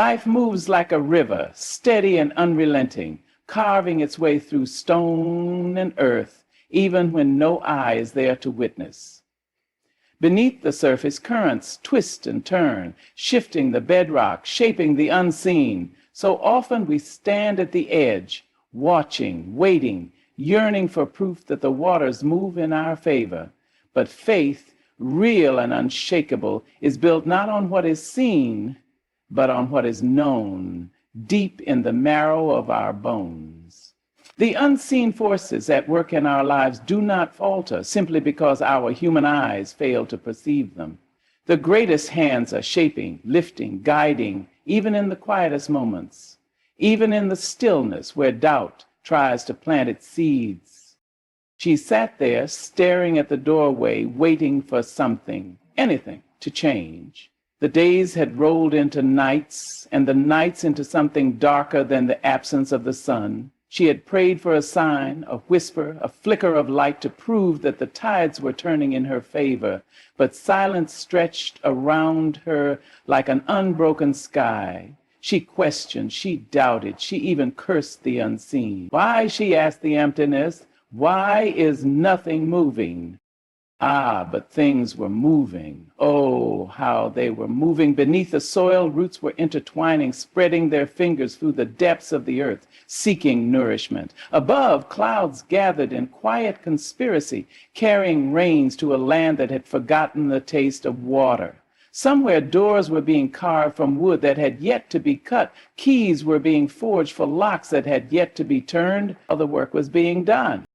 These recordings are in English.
Life moves like a river, steady and unrelenting, carving its way through stone and earth, even when no eye is there to witness. Beneath the surface, currents twist and turn, shifting the bedrock, shaping the unseen. So often we stand at the edge, watching, waiting, yearning for proof that the waters move in our favor. But faith, real and unshakable, is built not on what is seen, but on what is known, deep in the marrow of our bones. The unseen forces at work in our lives do not falter simply because our human eyes fail to perceive them. The greatest hands are shaping, lifting, guiding, even in the quietest moments, even in the stillness where doubt tries to plant its seeds. She sat there staring at the doorway, waiting for something, anything, to change. The days had rolled into nights, and the nights into something darker than the absence of the sun. She had prayed for a sign, a whisper, a flicker of light to prove that the tides were turning in her favor, but silence stretched around her like an unbroken sky. She questioned, she doubted, she even cursed the unseen. Why, she asked the emptiness, why is nothing moving? Ah, but things were moving. Oh, how they were moving. Beneath the soil, roots were intertwining, spreading their fingers through the depths of the earth, seeking nourishment. Above, clouds gathered in quiet conspiracy, carrying rains to a land that had forgotten the taste of water. Somewhere doors were being carved from wood that had yet to be cut. Keys were being forged for locks that had yet to be turned. All the work was being done.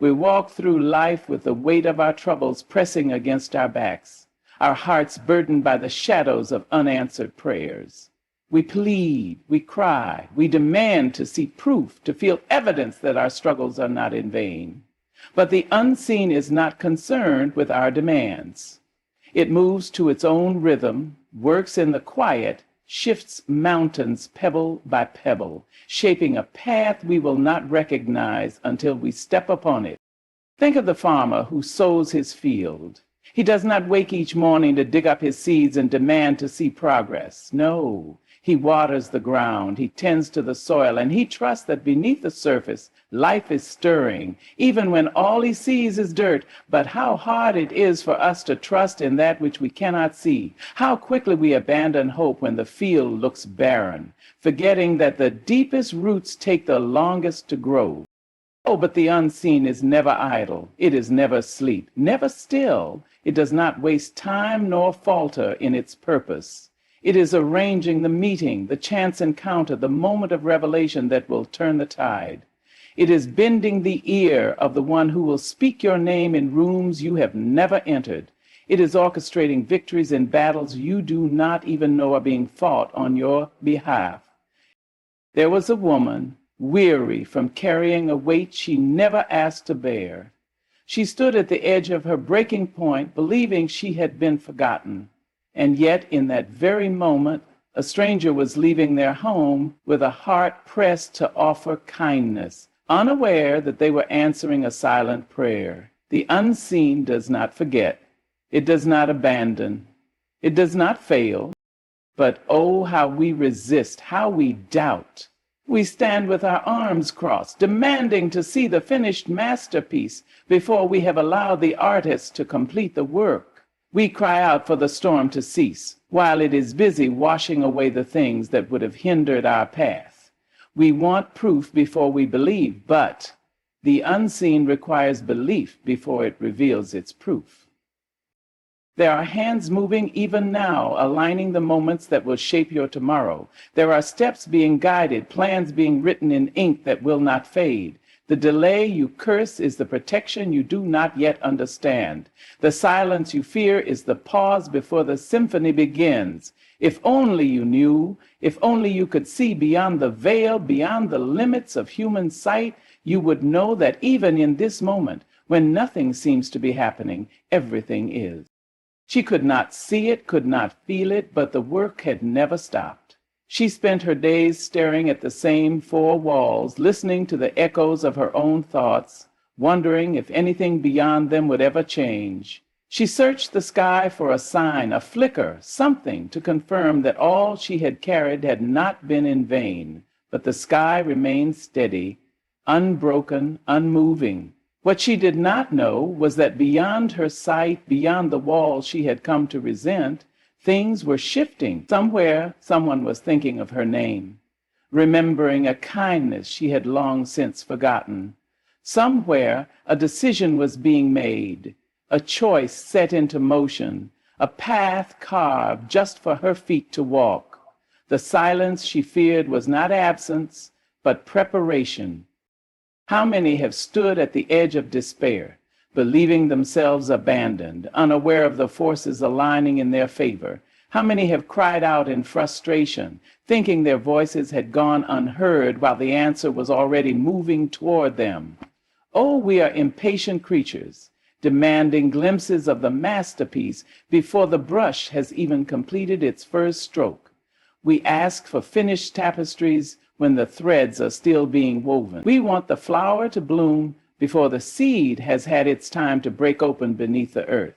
We walk through life with the weight of our troubles pressing against our backs, our hearts burdened by the shadows of unanswered prayers. We plead, we cry, we demand to see proof, to feel evidence that our struggles are not in vain. But the unseen is not concerned with our demands. It moves to its own rhythm, works in the quiet, shifts mountains pebble by pebble, shaping a path we will not recognize until we step upon it. Think of the farmer who sows his field. He does not wake each morning to dig up his seeds and demand to see progress. No, he waters the ground, he tends to the soil, and he trusts that beneath the surface, life is stirring, even when all he sees is dirt. But how hard it is for us to trust in that which we cannot see. How quickly we abandon hope when the field looks barren, forgetting that the deepest roots take the longest to grow. Oh, but the unseen is never idle. It is never asleep, never still. It does not waste time nor falter in its purpose. It is arranging the meeting, the chance encounter, the moment of revelation that will turn the tide. It is bending the ear of the one who will speak your name in rooms you have never entered. It is orchestrating victories in battles you do not even know are being fought on your behalf. There was a woman, weary from carrying a weight she never asked to bear. She stood at the edge of her breaking point, believing she had been forgotten. And yet, in that very moment, a stranger was leaving their home with a heart pressed to offer kindness, unaware that they were answering a silent prayer. The unseen does not forget. It does not abandon. It does not fail. But oh, how we resist, how we doubt. We stand with our arms crossed, demanding to see the finished masterpiece before we have allowed the artist to complete the work. We cry out for the storm to cease, while it is busy washing away the things that would have hindered our path. We want proof before we believe, but the unseen requires belief before it reveals its proof. There are hands moving even now, aligning the moments that will shape your tomorrow. There are steps being guided, plans being written in ink that will not fade. The delay you curse is the protection you do not yet understand. The silence you fear is the pause before the symphony begins. If only you knew, if only you could see beyond the veil, beyond the limits of human sight, you would know that even in this moment, when nothing seems to be happening, everything is. She could not see it, could not feel it, but the work had never stopped. She spent her days staring at the same four walls, listening to the echoes of her own thoughts, wondering if anything beyond them would ever change. She searched the sky for a sign, a flicker, something to confirm that all she had carried had not been in vain, but the sky remained steady, unbroken, unmoving. What she did not know was that beyond her sight, beyond the wall she had come to resent, things were shifting. Somewhere, someone was thinking of her name, remembering a kindness she had long since forgotten. Somewhere, a decision was being made, a choice set into motion, a path carved just for her feet to walk. The silence she feared was not absence, but preparation. How many have stood at the edge of despair, believing themselves abandoned, unaware of the forces aligning in their favor? How many have cried out in frustration, thinking their voices had gone unheard while the answer was already moving toward them? Oh, we are impatient creatures, demanding glimpses of the masterpiece before the brush has even completed its first stroke. We ask for finished tapestries when the threads are still being woven. We want the flower to bloom before the seed has had its time to break open beneath the earth.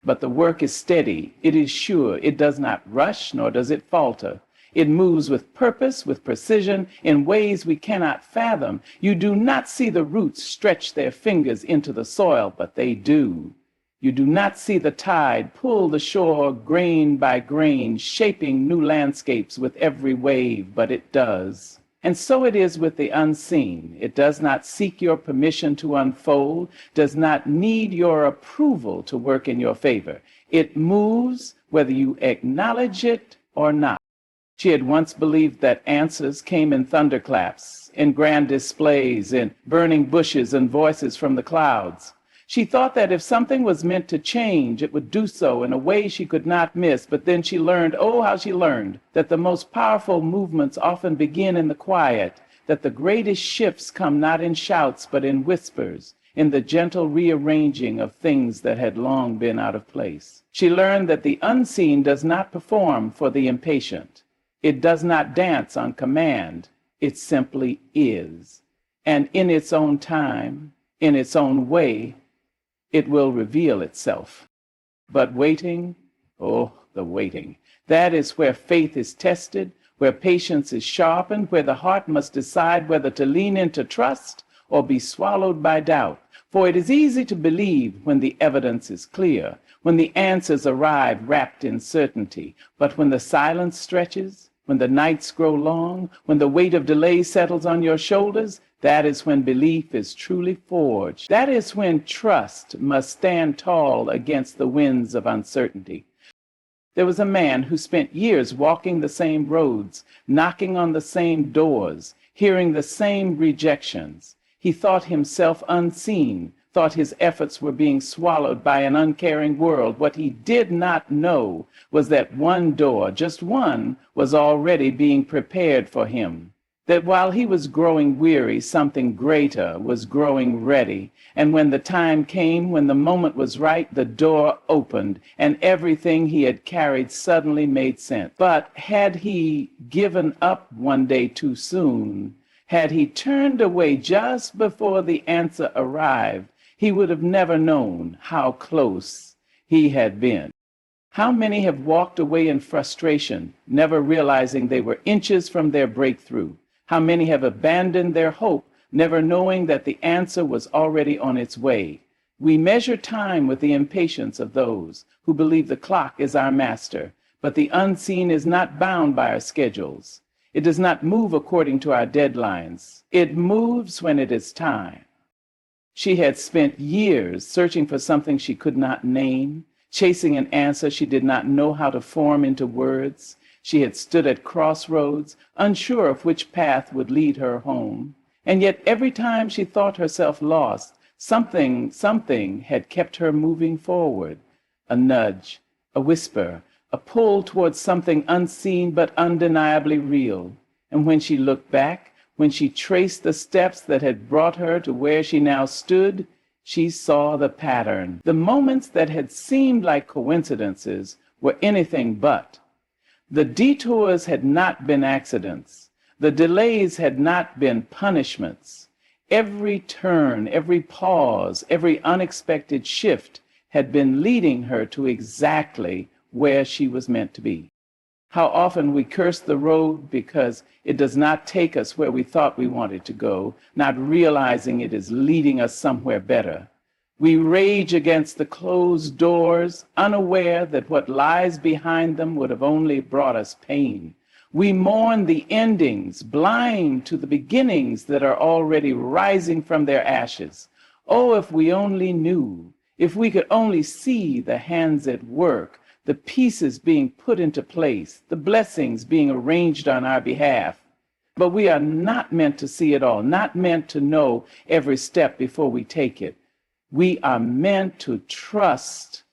But the work is steady, it is sure, it does not rush, nor does it falter. It moves with purpose, with precision, in ways we cannot fathom. You do not see the roots stretch their fingers into the soil, but they do. You do not see the tide pull the shore grain by grain, shaping new landscapes with every wave, but it does. And so it is with the unseen. It does not seek your permission to unfold, does not need your approval to work in your favor. It moves whether you acknowledge it or not. She had once believed that answers came in thunderclaps, in grand displays, in burning bushes and voices from the clouds. She thought that if something was meant to change, it would do so in a way she could not miss. But then she learned, oh, how she learned, that the most powerful movements often begin in the quiet, that the greatest shifts come not in shouts, but in whispers, in the gentle rearranging of things that had long been out of place. She learned that the unseen does not perform for the impatient. It does not dance on command. It simply is. And in its own time, in its own way, it will reveal itself. But waiting, oh, the waiting. That is where faith is tested, where patience is sharpened, where the heart must decide whether to lean into trust or be swallowed by doubt. For it is easy to believe when the evidence is clear, when the answers arrive wrapped in certainty. But when the silence stretches, when the nights grow long, when the weight of delay settles on your shoulders, that is when belief is truly forged. That is when trust must stand tall against the winds of uncertainty. There was a man who spent years walking the same roads, knocking on the same doors, hearing the same rejections. He thought himself unseen, thought his efforts were being swallowed by an uncaring world. What he did not know was that one door, just one, was already being prepared for him. That while he was growing weary, something greater was growing ready. And when the time came, when the moment was right, the door opened, and everything he had carried suddenly made sense. But had he given up one day too soon, had he turned away just before the answer arrived, he would have never known how close he had been. How many have walked away in frustration, never realizing they were inches from their breakthrough? How many have abandoned their hope, never knowing that the answer was already on its way? We measure time with the impatience of those who believe the clock is our master, but the unseen is not bound by our schedules. It does not move according to our deadlines. It moves when it is time. She had spent years searching for something she could not name, chasing an answer she did not know how to form into words. She had stood at crossroads, unsure of which path would lead her home. And yet every time she thought herself lost, something had kept her moving forward. A nudge, a whisper, a pull towards something unseen but undeniably real. And when she looked back, when she traced the steps that had brought her to where she now stood, she saw the pattern. The moments that had seemed like coincidences were anything but. The detours had not been accidents. The delays had not been punishments. Every turn, every pause, every unexpected shift had been leading her to exactly where she was meant to be. How often we curse the road because it does not take us where we thought we wanted to go, not realizing it is leading us somewhere better. We rage against the closed doors, unaware that what lies behind them would have only brought us pain. We mourn the endings, blind to the beginnings that are already rising from their ashes. Oh, if we only knew, if we could only see the hands at work, the pieces being put into place, the blessings being arranged on our behalf. But we are not meant to see it all, not meant to know every step before we take it. We are meant to trust.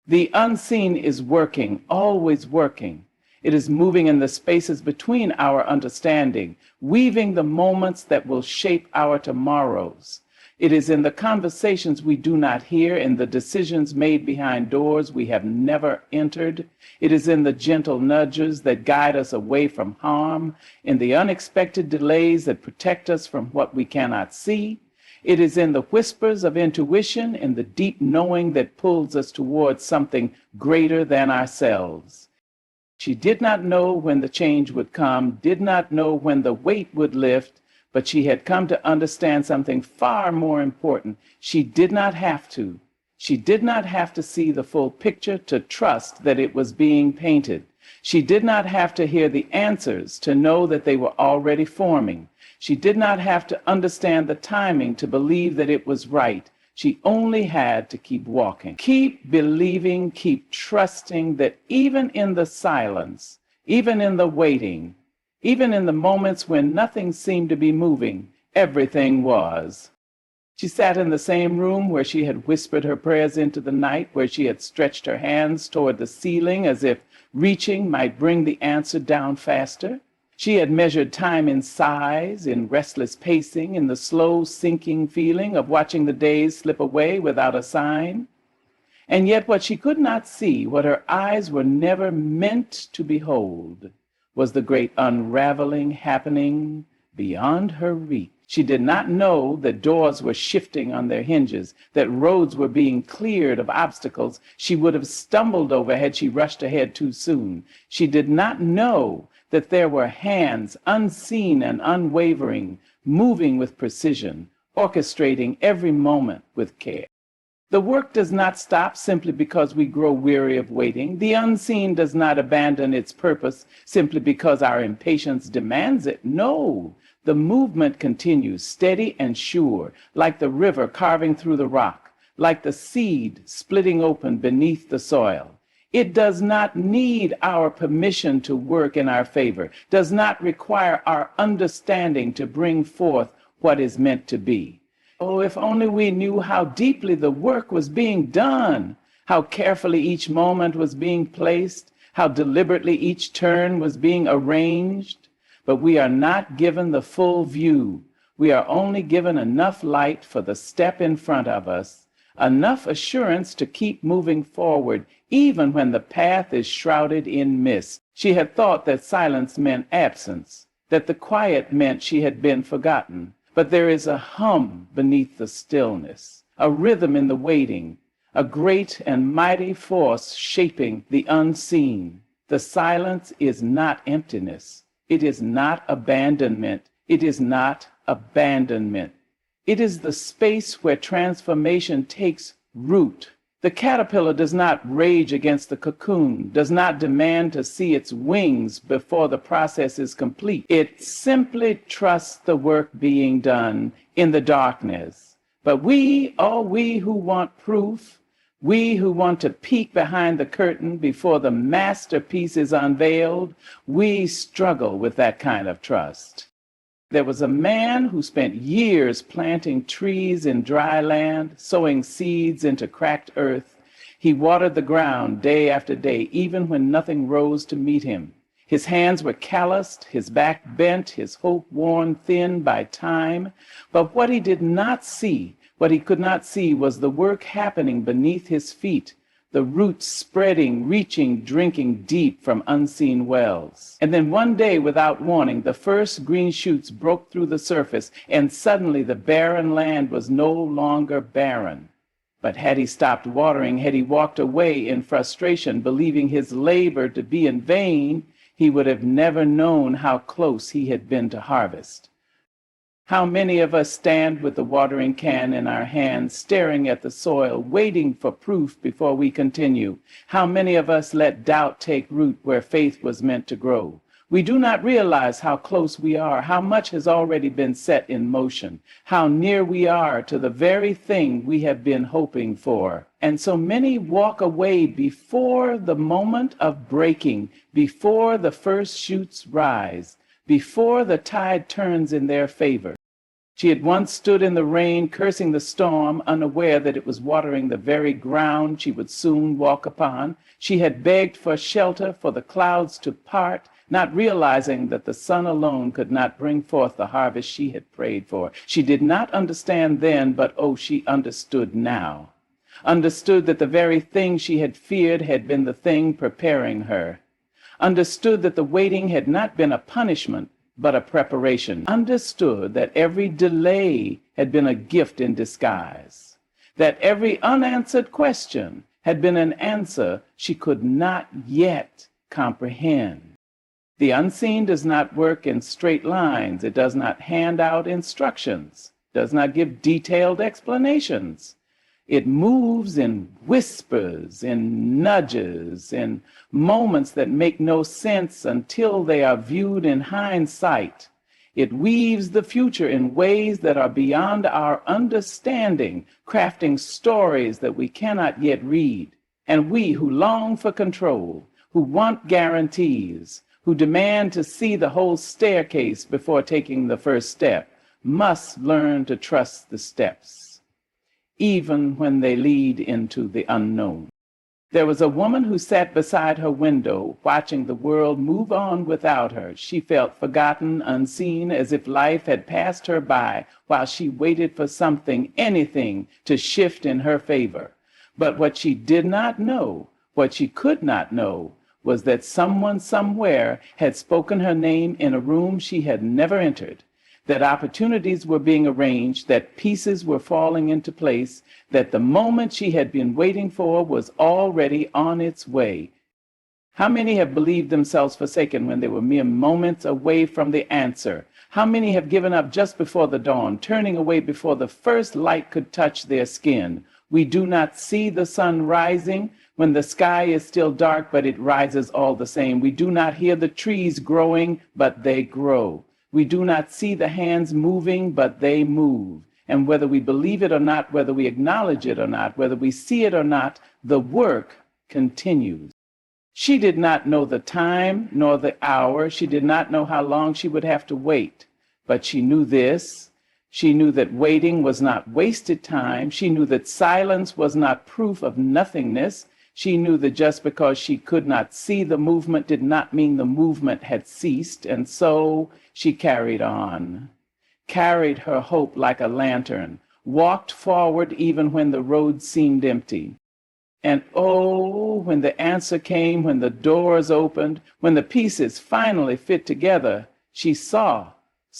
The unseen is working, always working. It is moving in the spaces between our understanding, weaving the moments that will shape our tomorrows. It is in the conversations we do not hear, in the decisions made behind doors we have never entered. It is in the gentle nudges that guide us away from harm, in the unexpected delays that protect us from what we cannot see. It is in the whispers of intuition, in the deep knowing that pulls us towards something greater than ourselves. She did not know when the change would come, did not know when the weight would lift, but she had come to understand something far more important. She did not have to. She did not have to see the full picture to trust that it was being painted. She did not have to hear the answers to know that they were already forming. She did not have to understand the timing to believe that it was right. She only had to keep walking, keep believing, keep trusting that even in the silence, even in the waiting, even in the moments when nothing seemed to be moving, everything was. She sat in the same room where she had whispered her prayers into the night, where she had stretched her hands toward the ceiling as if reaching might bring the answer down faster. She had measured time in sighs, in restless pacing, in the slow sinking feeling of watching the days slip away without a sign. And yet what she could not see, what her eyes were never meant to behold, was the great unraveling happening beyond her reach. She did not know that doors were shifting on their hinges, that roads were being cleared of obstacles she would have stumbled over had she rushed ahead too soon. She did not know that there were hands, unseen and unwavering, moving with precision, orchestrating every moment with care. The work does not stop simply because we grow weary of waiting. The unseen does not abandon its purpose simply because our impatience demands it. No, the movement continues, steady and sure, like the river carving through the rock, like the seed splitting open beneath the soil. It does not need our permission to work in our favor, does not require our understanding to bring forth what is meant to be. Oh, if only we knew how deeply the work was being done, how carefully each moment was being placed, how deliberately each turn was being arranged. But we are not given the full view. We are only given enough light for the step in front of us, enough assurance to keep moving forward, even when the path is shrouded in mist. She had thought that silence meant absence, that the quiet meant she had been forgotten. But there is a hum beneath the stillness, a rhythm in the waiting, a great and mighty force shaping the unseen. The silence is not emptiness. It is not abandonment. It is not abandonment. It is the space where transformation takes root. The caterpillar does not rage against the cocoon, does not demand to see its wings before the process is complete. It simply trusts the work being done in the darkness. But we who want proof, we who want to peek behind the curtain before the masterpiece is unveiled, we struggle with that kind of trust. There was a man who spent years planting trees in dry land, sowing seeds into cracked earth. He watered the ground day after day, even when nothing rose to meet him. His hands were calloused, his back bent, his hope worn thin by time. But what he did not see, what he could not see, was the work happening beneath his feet, the roots spreading, reaching, drinking deep from unseen wells. And then one day, without warning, the first green shoots broke through the surface, and suddenly the barren land was no longer barren. But had he stopped watering, had he walked away in frustration, believing his labor to be in vain, he would have never known how close he had been to harvest. How many of us stand with the watering can in our hands, staring at the soil, waiting for proof before we continue? How many of us let doubt take root where faith was meant to grow? We do not realize how close we are, how much has already been set in motion, how near we are to the very thing we have been hoping for. And so many walk away before the moment of breaking, before the first shoots rise, before the tide turns in their favor. She had once stood in the rain, cursing the storm, unaware that it was watering the very ground she would soon walk upon. She had begged for shelter, for the clouds to part, not realizing that the sun alone could not bring forth the harvest she had prayed for. She did not understand then, but oh, she understood now. Understood that the very thing she had feared had been the thing preparing her. Understood that the waiting had not been a punishment, but a preparation. Understood that every delay had been a gift in disguise. That every unanswered question had been an answer she could not yet comprehend. The unseen does not work in straight lines. It does not hand out instructions, does not give detailed explanations. It moves in whispers, in nudges, in moments that make no sense until they are viewed in hindsight. It weaves the future in ways that are beyond our understanding, crafting stories that we cannot yet read. And we who long for control, who want guarantees, who demand to see the whole staircase before taking the first step, must learn to trust the steps, even when they lead into the unknown. There was a woman who sat beside her window, watching the world move on without her. She felt forgotten, unseen, as if life had passed her by while she waited for something, anything, to shift in her favor. But what she did not know, what she could not know, was that someone somewhere had spoken her name in a room she had never entered, that opportunities were being arranged, that pieces were falling into place, that the moment she had been waiting for was already on its way. How many have believed themselves forsaken when they were mere moments away from the answer? How many have given up just before the dawn, turning away before the first light could touch their skin? We do not see the sun rising when the sky is still dark, but it rises all the same. We do not hear the trees growing, but they grow. We do not see the hands moving, but they move. And whether we believe it or not, whether we acknowledge it or not, whether we see it or not, the work continues. She did not know the time nor the hour. She did not know how long she would have to wait. But she knew this. She knew that waiting was not wasted time. She knew that silence was not proof of nothingness. She knew that just because she could not see the movement did not mean the movement had ceased. And so she carried on, carried her hope like a lantern, walked forward even when the road seemed empty. And oh, when the answer came, when the doors opened, when the pieces finally fit together, she saw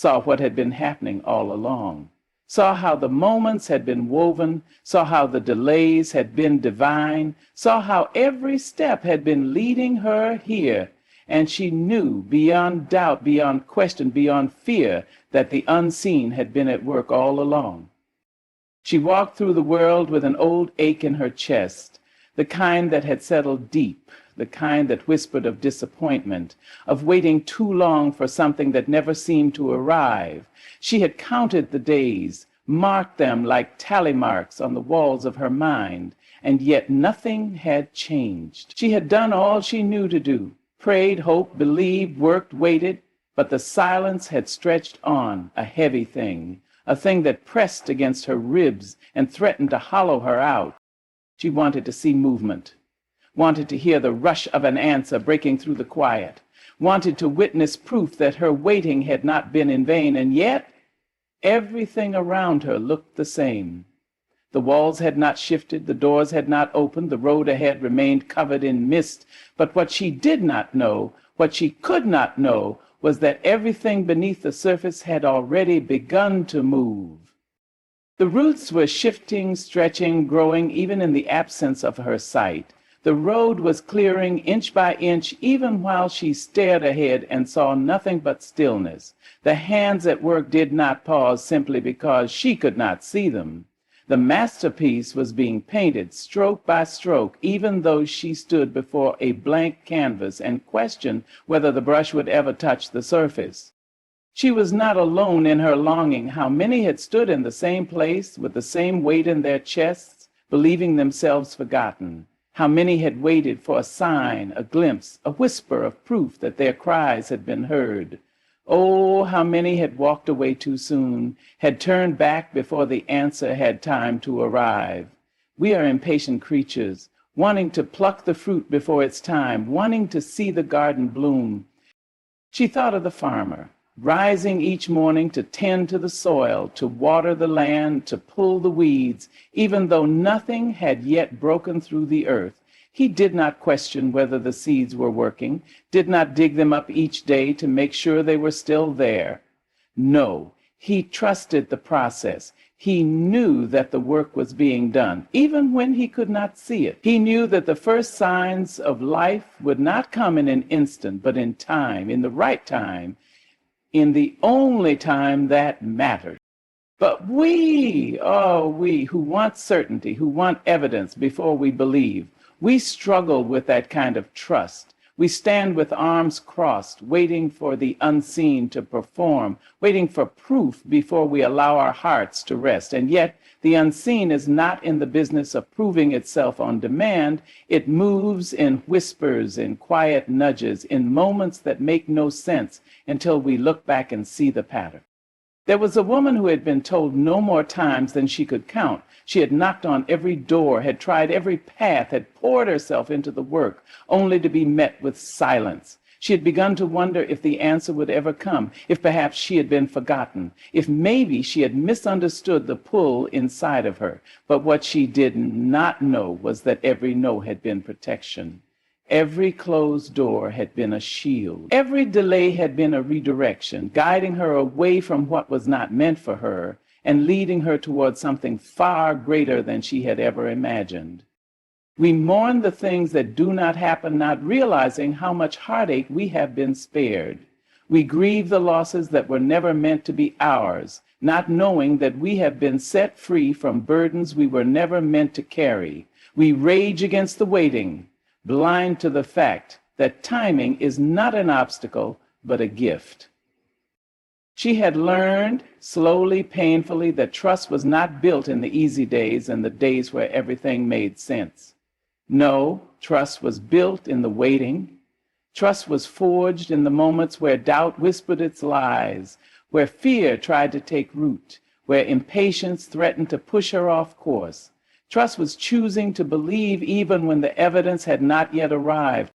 what had been happening all along, saw how the moments had been woven, saw how the delays had been divine, saw how every step had been leading her here. And she knew beyond doubt, beyond question, beyond fear, that the unseen had been at work all along. She walked through the world with an old ache in her chest, the kind that had settled deep, the kind that whispered of disappointment, of waiting too long for something that never seemed to arrive. She had counted the days, marked them like tally marks on the walls of her mind, and yet nothing had changed. She had done all she knew to do, prayed, hoped, believed, worked, waited, but the silence had stretched on, a heavy thing, a thing that pressed against her ribs and threatened to hollow her out. She wanted to see movement, wanted to hear the rush of an answer breaking through the quiet, wanted to witness proof that her waiting had not been in vain, and yet everything around her looked the same. The walls had not shifted, the doors had not opened, the road ahead remained covered in mist. But what she did not know, what she could not know, was that everything beneath the surface had already begun to move. The roots were shifting, stretching, growing even in the absence of her sight. The road was clearing inch by inch even while she stared ahead and saw nothing but stillness. The hands at work did not pause simply because she could not see them. The masterpiece was being painted stroke by stroke, even though she stood before a blank canvas and questioned whether the brush would ever touch the surface. She was not alone in her longing. How many had stood in the same place with the same weight in their chests, believing themselves forgotten? How many had waited for a sign, a glimpse, a whisper of proof that their cries had been heard? Oh, how many had walked away too soon, had turned back before the answer had time to arrive. We are impatient creatures, wanting to pluck the fruit before its time, wanting to see the garden bloom. She thought of the farmer, rising each morning to tend to the soil, to water the land, to pull the weeds, even though nothing had yet broken through the earth. He did not question whether the seeds were working, did not dig them up each day to make sure they were still there. No, he trusted the process. He knew that the work was being done, even when he could not see it. He knew that the first signs of life would not come in an instant, but in time, in the right time, in the only time that mattered. But we who want certainty, who want evidence before we believe, we struggle with that kind of trust. We stand with arms crossed, waiting for the unseen to perform, waiting for proof before we allow our hearts to rest. And yet, the unseen is not in the business of proving itself on demand. It moves in whispers, in quiet nudges, in moments that make no sense until we look back and see the pattern. There was a woman who had been told no more times than she could count. She had knocked on every door, had tried every path, had poured herself into the work, only to be met with silence. She had begun to wonder if the answer would ever come, if perhaps she had been forgotten, if maybe she had misunderstood the pull inside of her. But what she did not know was that every no had been protection. Every closed door had been a shield. Every delay had been a redirection, guiding her away from what was not meant for her and leading her towards something far greater than she had ever imagined. We mourn the things that do not happen, not realizing how much heartache we have been spared. We grieve the losses that were never meant to be ours, not knowing that we have been set free from burdens we were never meant to carry. We rage against the waiting, blind to the fact that timing is not an obstacle, but a gift. She had learned, slowly, painfully, that trust was not built in the easy days and the days where everything made sense. No, trust was built in the waiting. Trust was forged in the moments where doubt whispered its lies, where fear tried to take root, where impatience threatened to push her off course. Trust was choosing to believe even when the evidence had not yet arrived.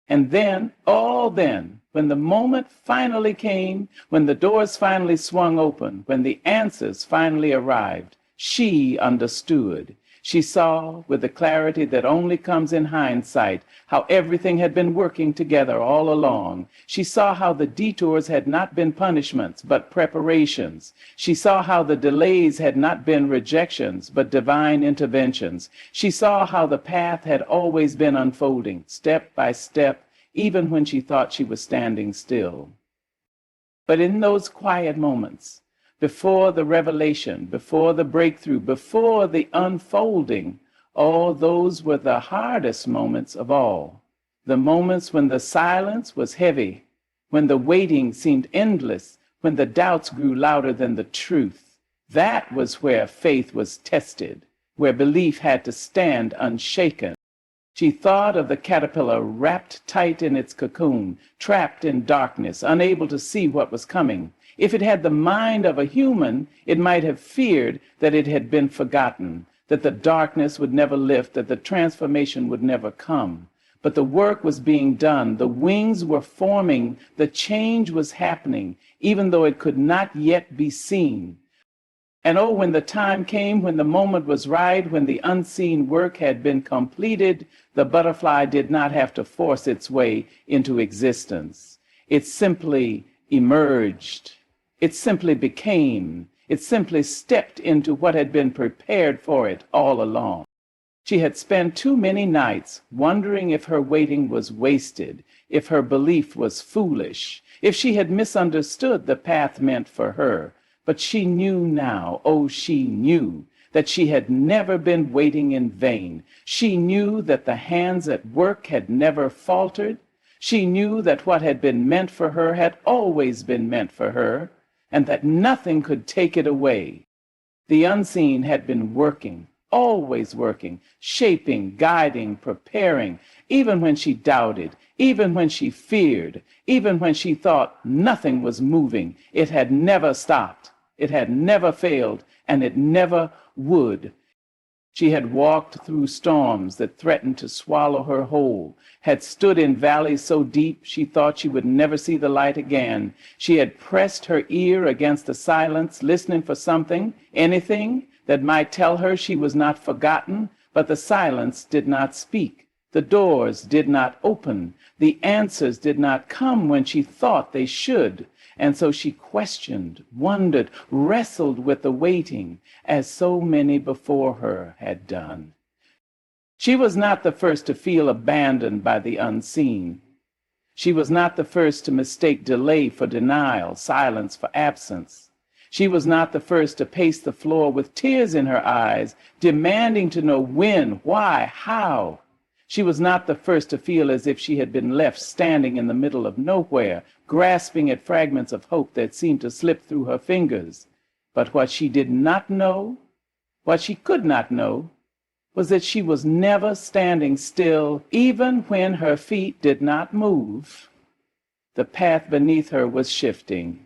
And then, when the moment finally came, when the doors finally swung open, when the answers finally arrived, she understood. She saw, with the clarity that only comes in hindsight, how everything had been working together all along. She saw how the detours had not been punishments, but preparations. She saw how the delays had not been rejections, but divine interventions. She saw how the path had always been unfolding, step by step, even when she thought she was standing still. But in those quiet moments, before the revelation, before the breakthrough, before the unfolding, those were the hardest moments of all. The moments when the silence was heavy, when the waiting seemed endless, when the doubts grew louder than the truth. That was where faith was tested, where belief had to stand unshaken. She thought of the caterpillar wrapped tight in its cocoon, trapped in darkness, unable to see what was coming. If it had the mind of a human, it might have feared that it had been forgotten, that the darkness would never lift, that the transformation would never come. But the work was being done, the wings were forming, the change was happening, even though it could not yet be seen. And when the time came, when the moment was right, when the unseen work had been completed, the butterfly did not have to force its way into existence. It simply emerged. It simply became. It simply stepped into what had been prepared for it all along. She had spent too many nights wondering if her waiting was wasted, if her belief was foolish, if she had misunderstood the path meant for her. But she knew now, oh, she knew, that she had never been waiting in vain. She knew that the hands at work had never faltered. She knew that what had been meant for her had always been meant for her, and that nothing could take it away. The unseen had been working, always working, shaping, guiding, preparing, even when she doubted, even when she feared, even when she thought nothing was moving. It had never stopped, it had never failed, and it never would. She had walked through storms that threatened to swallow her whole, had stood in valleys so deep she thought she would never see the light again. She had pressed her ear against the silence, listening for something, anything, that might tell her she was not forgotten, but the silence did not speak. The doors did not open. The answers did not come when she thought they should. And so she questioned, wondered, wrestled with the waiting, as so many before her had done. She was not the first to feel abandoned by the unseen. She was not the first to mistake delay for denial, silence for absence. She was not the first to pace the floor with tears in her eyes, demanding to know when, why, how. She was not the first to feel as if she had been left standing in the middle of nowhere, grasping at fragments of hope that seemed to slip through her fingers. But what she did not know, what she could not know, was that she was never standing still, even when her feet did not move. The path beneath her was shifting.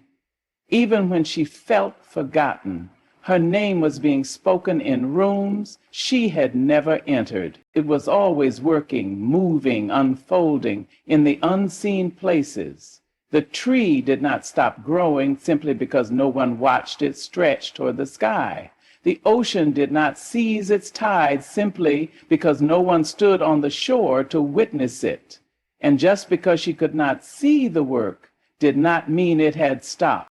Even when she felt forgotten, her name was being spoken in rooms she had never entered. It was always working, moving, unfolding in the unseen places. The tree did not stop growing simply because no one watched it stretch toward the sky. The ocean did not seize its tides simply because no one stood on the shore to witness it. And just because she could not see the work did not mean it had stopped.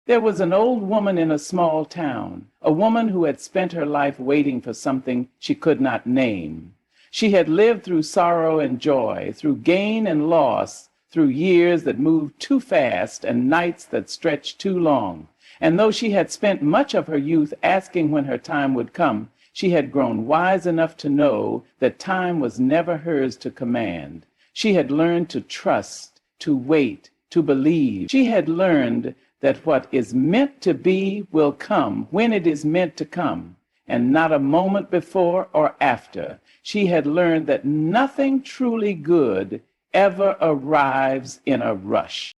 There was an old woman in a small town, a woman who had spent her life waiting for something she could not name. She had lived through sorrow and joy, through gain and loss, through years that moved too fast and nights that stretched too long. And though she had spent much of her youth asking when her time would come, she had grown wise enough to know that time was never hers to command. She had learned to trust, to wait, to believe. She had learned that what is meant to be will come when it is meant to come, and not a moment before or after. She had learned that nothing truly good ever arrives in a rush.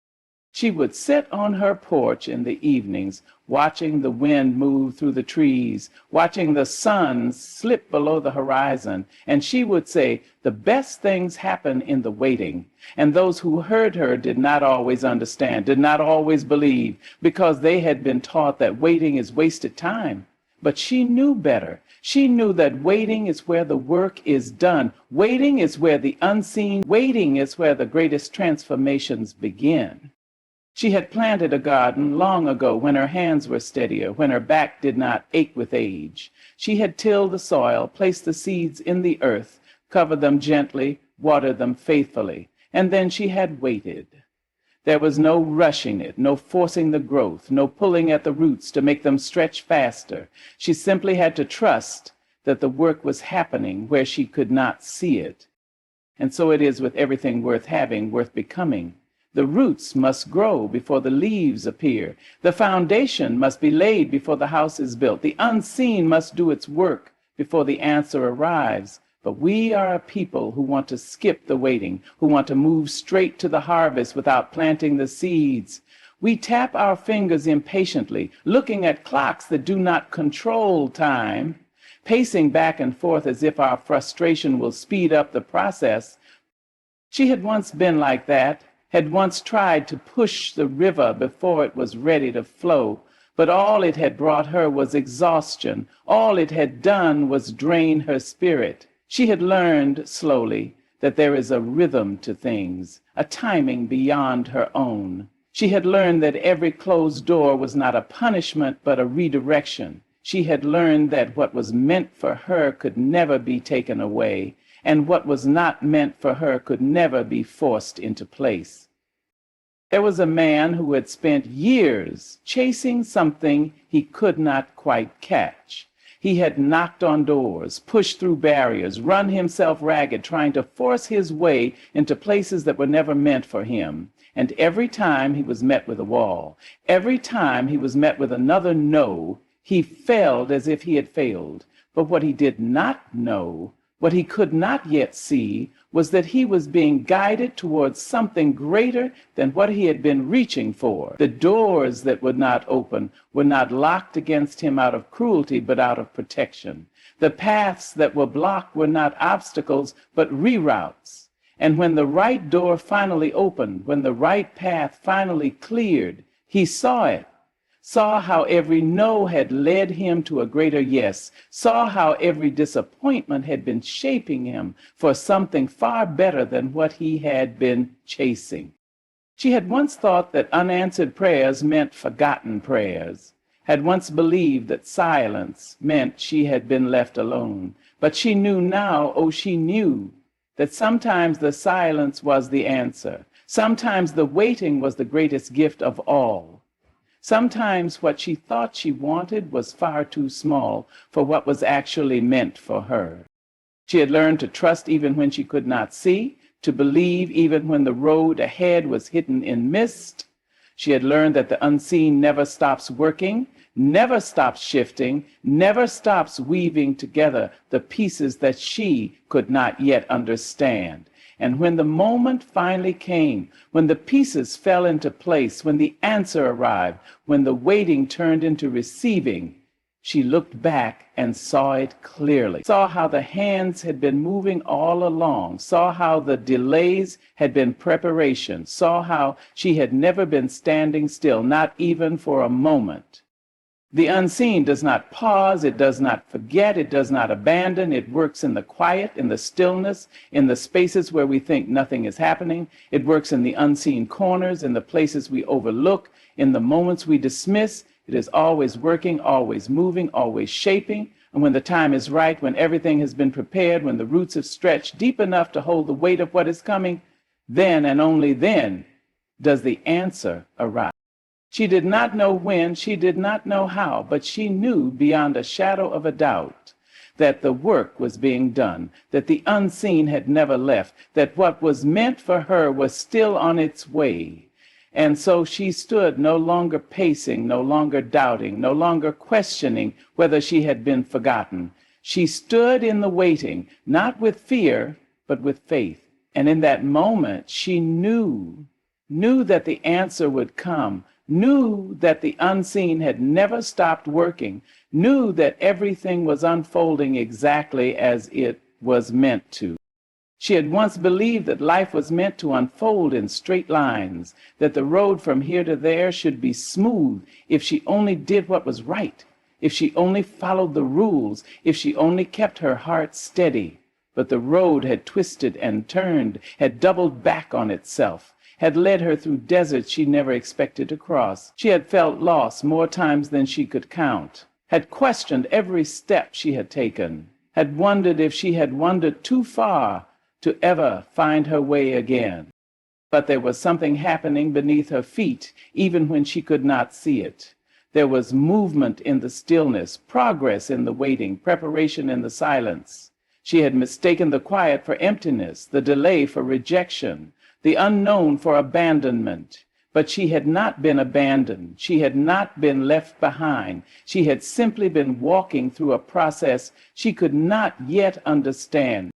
She would sit on her porch in the evenings, watching the wind move through the trees, watching the sun slip below the horizon, and she would say, "The best things happen in the waiting." And those who heard her did not always understand, did not always believe, because they had been taught that waiting is wasted time. But she knew better. She knew that waiting is where the work is done. Waiting is where the unseen, waiting is where the greatest transformations begin. She had planted a garden long ago when her hands were steadier, when her back did not ache with age. She had tilled the soil, placed the seeds in the earth, covered them gently, watered them faithfully, and then she had waited. There was no rushing it, no forcing the growth, no pulling at the roots to make them stretch faster. She simply had to trust that the work was happening where she could not see it. And so it is with everything worth having, worth becoming. The roots must grow before the leaves appear. The foundation must be laid before the house is built. The unseen must do its work before the answer arrives. But we are a people who want to skip the waiting, who want to move straight to the harvest without planting the seeds. We tap our fingers impatiently, looking at clocks that do not control time, pacing back and forth as if our frustration will speed up the process. She had once been like that, had once tried to push the river before it was ready to flow, but all it had brought her was exhaustion. All it had done was drain her spirit. She had learned slowly that there is a rhythm to things, a timing beyond her own. She had learned that every closed door was not a punishment, but a redirection. She had learned that what was meant for her could never be taken away, and what was not meant for her could never be forced into place. There was a man who had spent years chasing something he could not quite catch. He had knocked on doors, pushed through barriers, run himself ragged, trying to force his way into places that were never meant for him. And every time he was met with a wall, every time he was met with another no, he felt as if he had failed. But what he did not know, what he could not yet see, was that he was being guided towards something greater than what he had been reaching for. The doors that would not open were not locked against him out of cruelty, but out of protection. The paths that were blocked were not obstacles, but reroutes. And when the right door finally opened, when the right path finally cleared, he saw it. Saw how every no had led him to a greater yes, saw how every disappointment had been shaping him for something far better than what he had been chasing. She had once thought that unanswered prayers meant forgotten prayers, had once believed that silence meant she had been left alone. But she knew now, oh, she knew, that sometimes the silence was the answer. Sometimes the waiting was the greatest gift of all. Sometimes what she thought she wanted was far too small for what was actually meant for her. She had learned to trust even when she could not see, to believe even when the road ahead was hidden in mist. She had learned that the unseen never stops working, never stops shifting, never stops weaving together the pieces that she could not yet understand. And when the moment finally came, when the pieces fell into place, when the answer arrived, when the waiting turned into receiving, she looked back and saw it clearly, saw how the hands had been moving all along, saw how the delays had been preparation, saw how she had never been standing still, not even for a moment. The unseen does not pause, it does not forget, it does not abandon. It works in the quiet, in the stillness, in the spaces where we think nothing is happening. It works in the unseen corners, in the places we overlook, in the moments we dismiss. It is always working, always moving, always shaping. And when the time is right, when everything has been prepared, when the roots have stretched deep enough to hold the weight of what is coming, then and only then does the answer arrive. She did not know when, she did not know how, but she knew beyond a shadow of a doubt that the work was being done, that the unseen had never left, that what was meant for her was still on its way. And so she stood no longer pacing, no longer doubting, no longer questioning whether she had been forgotten. She stood in the waiting, not with fear, but with faith. And in that moment, she knew that the answer would come, knew that the unseen had never stopped working, knew that everything was unfolding exactly as it was meant to. She had once believed that life was meant to unfold in straight lines, that the road from here to there should be smooth if she only did what was right, if she only followed the rules, if she only kept her heart steady. But the road had twisted and turned, had doubled back on itself, had led her through deserts she never expected to cross. She had felt lost more times than she could count, had questioned every step she had taken, had wondered if she had wandered too far to ever find her way again. But there was something happening beneath her feet, even when she could not see it. There was movement in the stillness, progress in the waiting, preparation in the silence. She had mistaken the quiet for emptiness, the delay for rejection, the unknown for abandonment. But she had not been abandoned. She had not been left behind. She had simply been walking through a process she could not yet understand.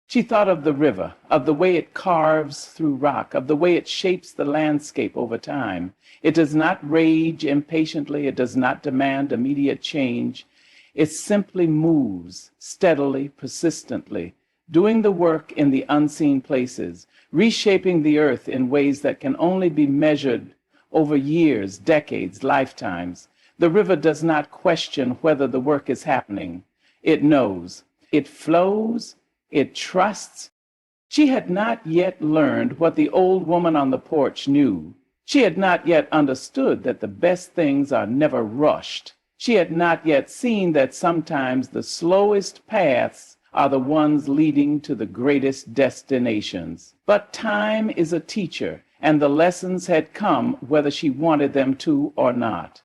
She thought of the river, of the way it carves through rock, of the way it shapes the landscape over time. It does not rage impatiently. It does not demand immediate change. It simply moves steadily, persistently, doing the work in the unseen places, reshaping the earth in ways that can only be measured over years, decades, lifetimes. The river does not question whether the work is happening. It knows. It flows. It trusts. She had not yet learned what the old woman on the porch knew, She had not yet understood that the best things are never rushed. She had not yet seen that sometimes the slowest paths are the ones leading to the greatest destinations. But time is a teacher, and the lessons had come whether she wanted them to or not.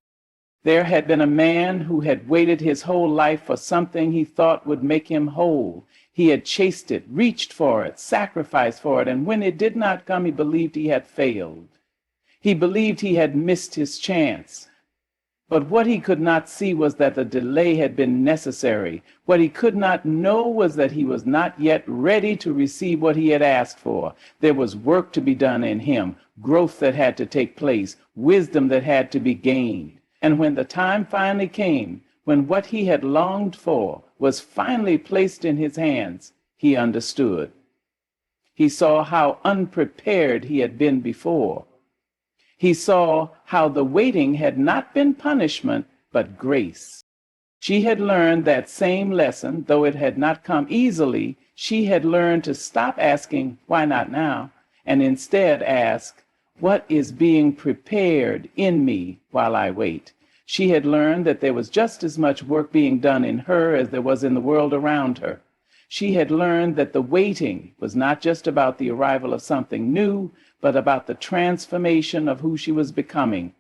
There had been a man who had waited his whole life for something he thought would make him whole. He had chased it, reached for it, sacrificed for it, and when it did not come, he believed he had failed. He believed he had missed his chance. But what he could not see was that the delay had been necessary. What he could not know was that he was not yet ready to receive what he had asked for. There was work to be done in him, growth that had to take place, wisdom that had to be gained. And when the time finally came, when what he had longed for was finally placed in his hands, he understood. He saw how unprepared he had been before. He saw how the waiting had not been punishment, but grace. She had learned that same lesson, though it had not come easily. She had learned to stop asking, "Why not now?" and instead ask, "What is being prepared in me while I wait?" She had learned that there was just as much work being done in her as there was in the world around her. She had learned that the waiting was not just about the arrival of something new, but about the transformation of who she was becoming.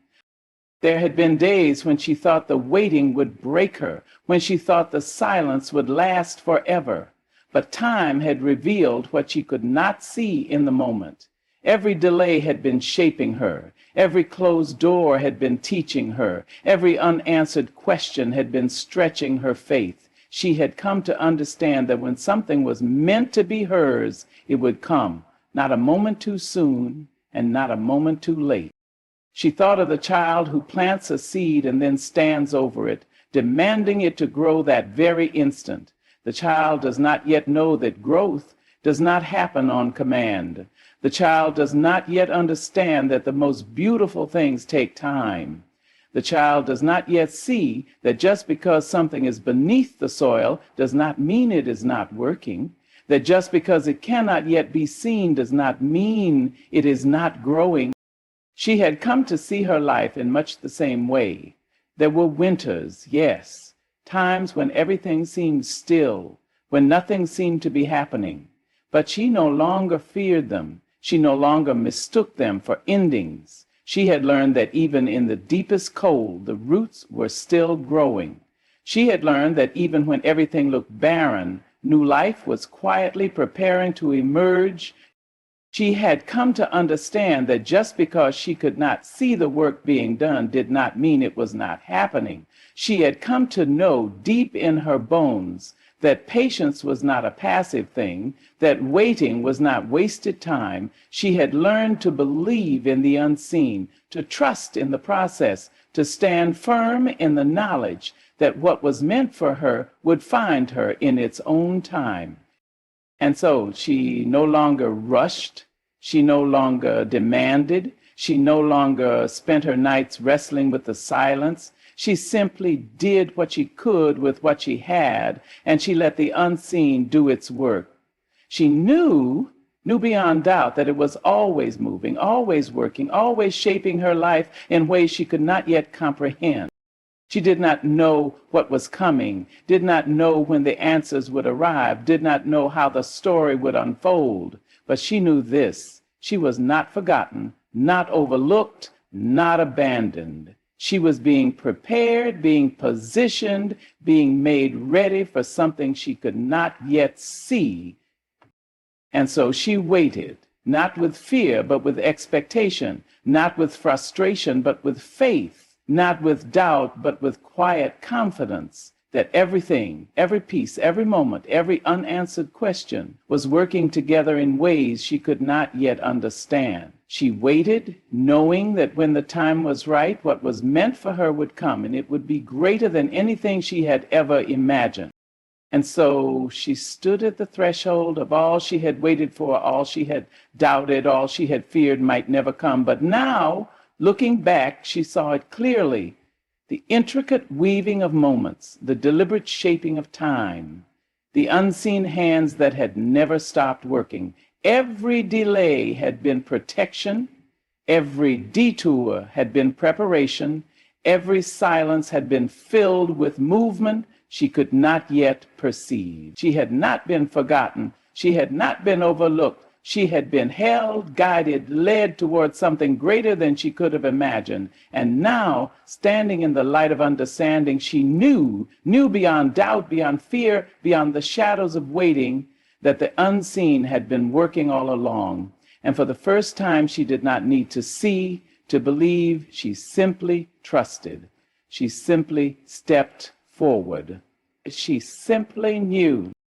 There had been days when she thought the waiting would break her, when she thought the silence would last forever. But time had revealed what she could not see in the moment. Every delay had been shaping her. Every closed door had been teaching her. Every unanswered question had been stretching her faith. She had come to understand that when something was meant to be hers, it would come, not a moment too soon and not a moment too late. She thought of the child who plants a seed and then stands over it, demanding it to grow that very instant. The child does not yet know that growth does not happen on command. The child does not yet understand that the most beautiful things take time. The child does not yet see that just because something is beneath the soil does not mean it is not working. That just because it cannot yet be seen does not mean it is not growing. She had come to see her life in much the same way. There were winters, yes, times when everything seemed still, when nothing seemed to be happening. But she no longer feared them. She no longer mistook them for endings. She had learned that even in the deepest cold, the roots were still growing. She had learned that even when everything looked barren, new life was quietly preparing to emerge. She had come to understand that just because she could not see the work being done did not mean it was not happening. She had come to know deep in her bones that patience was not a passive thing, that waiting was not wasted time. She had learned to believe in the unseen, to trust in the process, to stand firm in the knowledge that what was meant for her would find her in its own time. And so she no longer rushed, she no longer demanded, she no longer spent her nights wrestling with the silence. She simply did what she could with what she had, and she let the unseen do its work. She knew beyond doubt that it was always moving, always working, always shaping her life in ways she could not yet comprehend. She did not know what was coming, did not know when the answers would arrive, did not know how the story would unfold. But she knew this: she was not forgotten, not overlooked, not abandoned. She was being prepared, being positioned, being made ready for something she could not yet see. And so she waited, not with fear, but with expectation, not with frustration, but with faith, not with doubt, but with quiet confidence that everything, every piece, every moment, every unanswered question was working together in ways she could not yet understand. She waited, knowing that when the time was right, what was meant for her would come, and it would be greater than anything she had ever imagined. And so she stood at the threshold of all she had waited for, all she had doubted, all she had feared might never come. But now, looking back, she saw it clearly: the intricate weaving of moments, the deliberate shaping of time, the unseen hands that had never stopped working. Every delay had been protection. Every detour had been preparation. Every silence had been filled with movement she could not yet perceive. She had not been forgotten. She had not been overlooked. She had been held, guided, led towards something greater than she could have imagined. And now, standing in the light of understanding, she knew beyond doubt, beyond fear, beyond the shadows of waiting, that the unseen had been working all along. And for the first time, she did not need to see, to believe. She simply trusted. She simply stepped forward. She simply knew